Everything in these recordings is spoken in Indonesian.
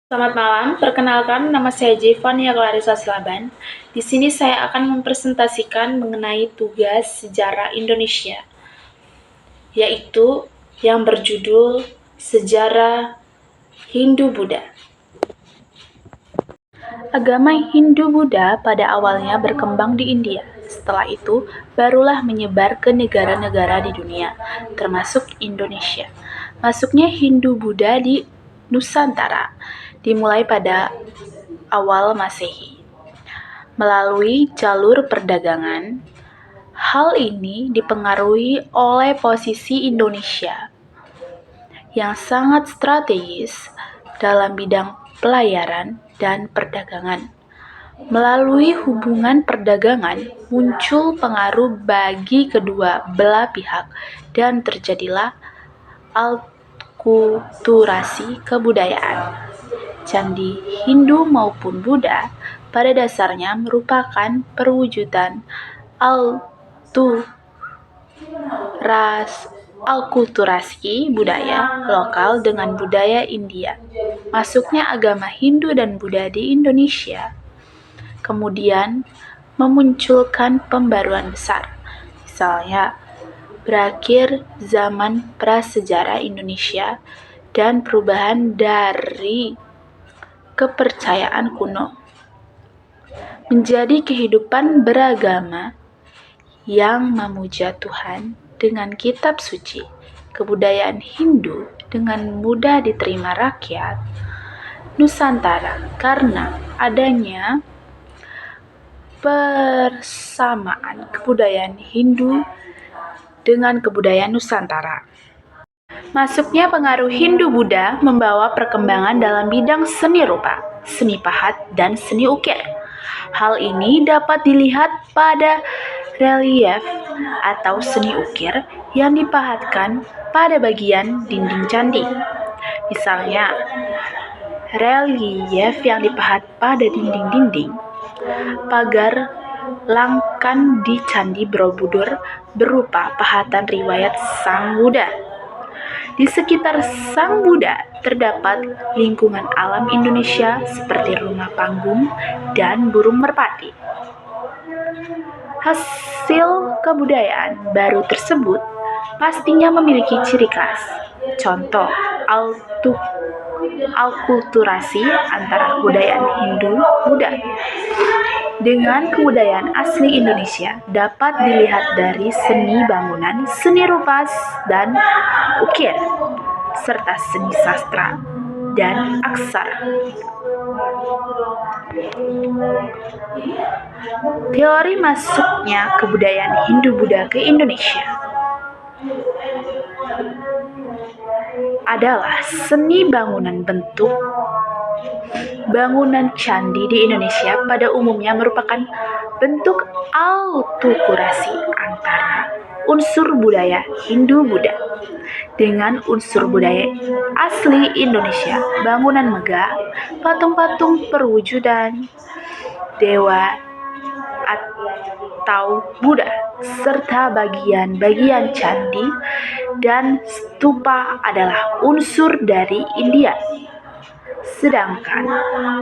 Selamat malam, perkenalkan nama saya Jevania Clarissa Silaban. Di sini saya akan mempresentasikan mengenai tugas sejarah Indonesia, yaitu yang berjudul Sejarah Hindu-Buddha. Agama Hindu-Buddha pada awalnya berkembang di India. Setelah itu, barulah menyebar ke negara-negara di dunia, termasuk Indonesia. Masuknya Hindu-Buddha di Nusantara dimulai pada awal Masehi melalui jalur perdagangan. Hal ini dipengaruhi oleh posisi Indonesia yang sangat strategis dalam bidang pelayaran dan perdagangan. Melalui hubungan perdagangan, muncul pengaruh bagi kedua belah pihak dan terjadilah alkulturasi kebudayaan. Candi Hindu maupun Buddha pada dasarnya merupakan perwujudan alkulturasi budaya lokal dengan budaya India. Masuknya agama Hindu dan Buddha di Indonesia kemudian memunculkan pembaruan besar. Misalnya, berakhir zaman prasejarah Indonesia dan perubahan dari kepercayaan kuno menjadi kehidupan beragama yang memuja Tuhan dengan kitab suci. Kebudayaan Hindu dengan mudah diterima rakyat Nusantara karena adanya persamaan kebudayaan Hindu dengan kebudayaan Nusantara. Masuknya pengaruh Hindu-Buddha membawa perkembangan dalam bidang seni rupa, seni pahat, dan seni ukir. Hal ini dapat dilihat pada relief atau seni ukir yang dipahatkan pada bagian dinding candi. Misalnya, relief yang dipahat pada dinding-dinding pagar langkan di Candi Borobudur berupa pahatan riwayat Sang Buddha. Di sekitar Sang Buddha terdapat lingkungan alam Indonesia seperti rumah panggung dan burung merpati. Hasil kebudayaan baru tersebut pastinya memiliki ciri khas. Contoh, alkulturasi antara kebudayaan Hindu-Buddha dengan kebudayaan asli Indonesia dapat dilihat dari seni bangunan, seni rupa dan ukir, serta seni sastra dan aksara. Teori masuknya kebudayaan Hindu-Buddha ke Indonesia adalah seni bangunan. Bentuk bangunan candi di Indonesia pada umumnya merupakan bentuk alkulturasi antara unsur budaya Hindu-Buddha dengan unsur budaya asli Indonesia. Bangunan megah, patung-patung perwujudan dewa atau Buddha, serta bagian-bagian candi dan stupa adalah unsur dari India. Sedangkan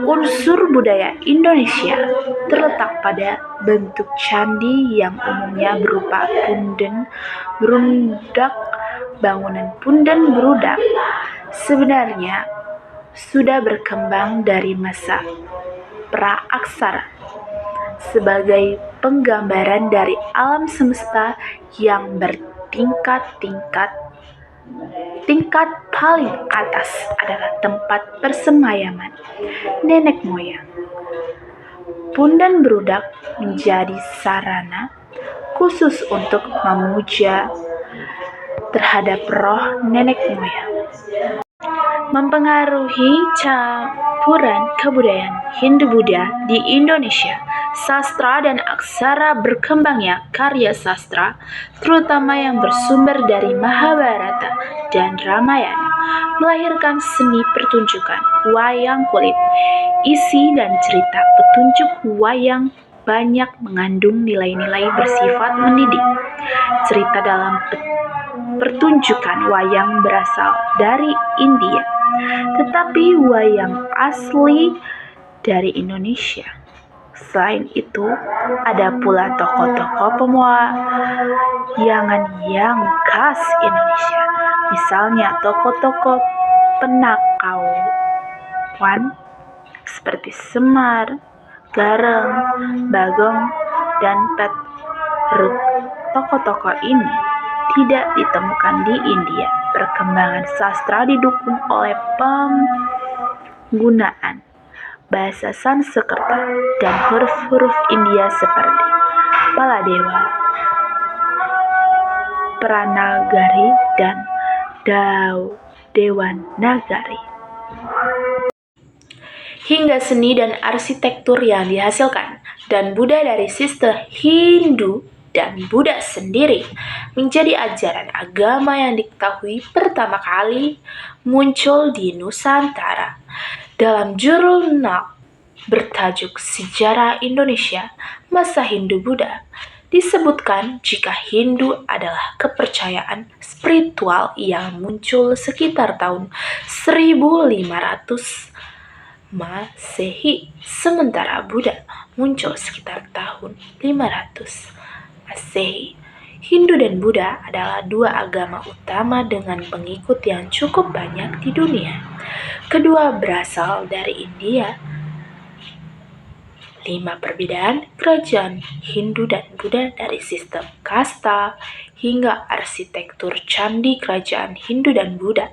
unsur budaya Indonesia terletak pada bentuk candi yang umumnya berupa punden berudak. Bangunan punden berudak sebenarnya sudah berkembang dari masa pra-aksara sebagai penggambaran dari alam semesta yang bertingkat-tingkat. Tingkat paling atas adalah tempat persemayaman nenek moyang. Punden berudak menjadi sarana khusus untuk memuja terhadap roh nenek moyang. Mempengaruhi campuran kebudayaan Hindu-Buddha di Indonesia, sastra dan aksara berkembangnya karya sastra, terutama yang bersumber dari Mahabharata dan Ramayana, melahirkan seni pertunjukan wayang kulit. Isi dan cerita petunjuk wayang banyak mengandung nilai-nilai bersifat mendidik. Cerita dalam pertunjukan wayang berasal dari India. tetapi wayang asli dari Indonesia. Selain itu, ada pula tokoh-tokoh pewayangan yang khas Indonesia. Misalnya tokoh-tokoh penakawan seperti Semar, Gareng, Bagong, dan Petruk. Tokoh-tokoh ini tidak ditemukan di India. Perkembangan sastra didukung oleh penggunaan bahasa Sanskerta dan huruf-huruf India seperti Baladewa, Pranagari, dan Dewanagari. Hingga seni dan arsitektur yang dihasilkan, dan Buddha dari sistem Hindu dan Buddha sendiri menjadi ajaran agama yang diketahui pertama kali muncul di Nusantara. Dalam jurnal bertajuk Sejarah Indonesia Masa Hindu-Buddha, disebutkan jika Hindu adalah kepercayaan spiritual yang muncul sekitar tahun 1500 Masehi, sementara Buddha muncul sekitar tahun 500 Masehi. Hindu dan Buddha adalah dua agama utama dengan pengikut yang cukup banyak di dunia. Kedua berasal dari India. 5 perbedaan kerajaan Hindu dan Buddha dari sistem kasta hingga arsitektur candi kerajaan Hindu dan Buddha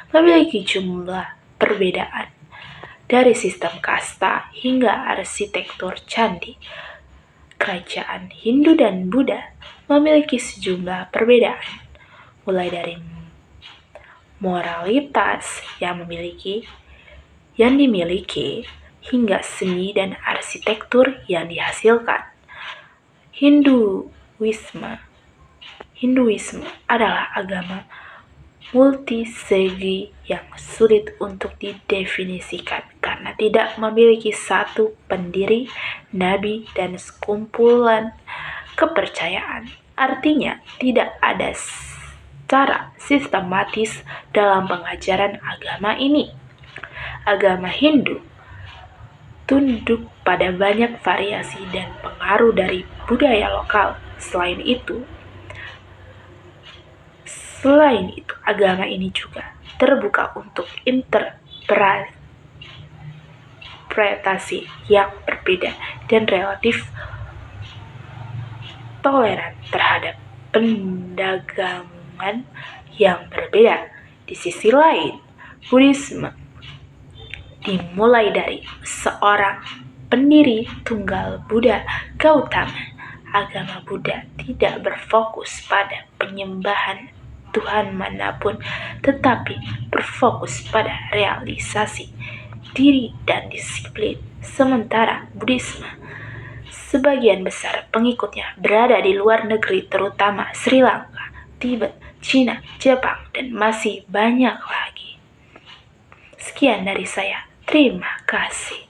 memiliki jumlah perbedaan. Dari sistem kasta hingga arsitektur candi kerajaan Hindu dan Buddha memiliki sejumlah perbedaan, mulai dari moralitas yang dimiliki hingga seni dan arsitektur yang dihasilkan. Hinduisme adalah agama multisegi yang sulit untuk didefinisikan karena tidak memiliki satu pendiri, nabi, dan sekumpulan kepercayaan. Artinya, tidak ada secara sistematis dalam pengajaran agama ini. Agama Hindu tunduk pada banyak variasi dan pengaruh dari budaya lokal. Selain itu, agama ini juga terbuka untuk interpretasi yang berbeda dan relatif toleran terhadap pandangan yang berbeda. Di sisi lain, Buddhisme dimulai dari seorang pendiri tunggal, Buddha Gautama. Agama Buddha tidak berfokus pada penyembahan Tuhan manapun, tetapi berfokus pada realisasi diri dan disiplin. Sementara Buddhisme, sebagian besar pengikutnya berada di luar negeri, terutama Sri Lanka, Tibet, Cina, Jepang, dan masih banyak lagi. Sekian dari saya. Terima kasih.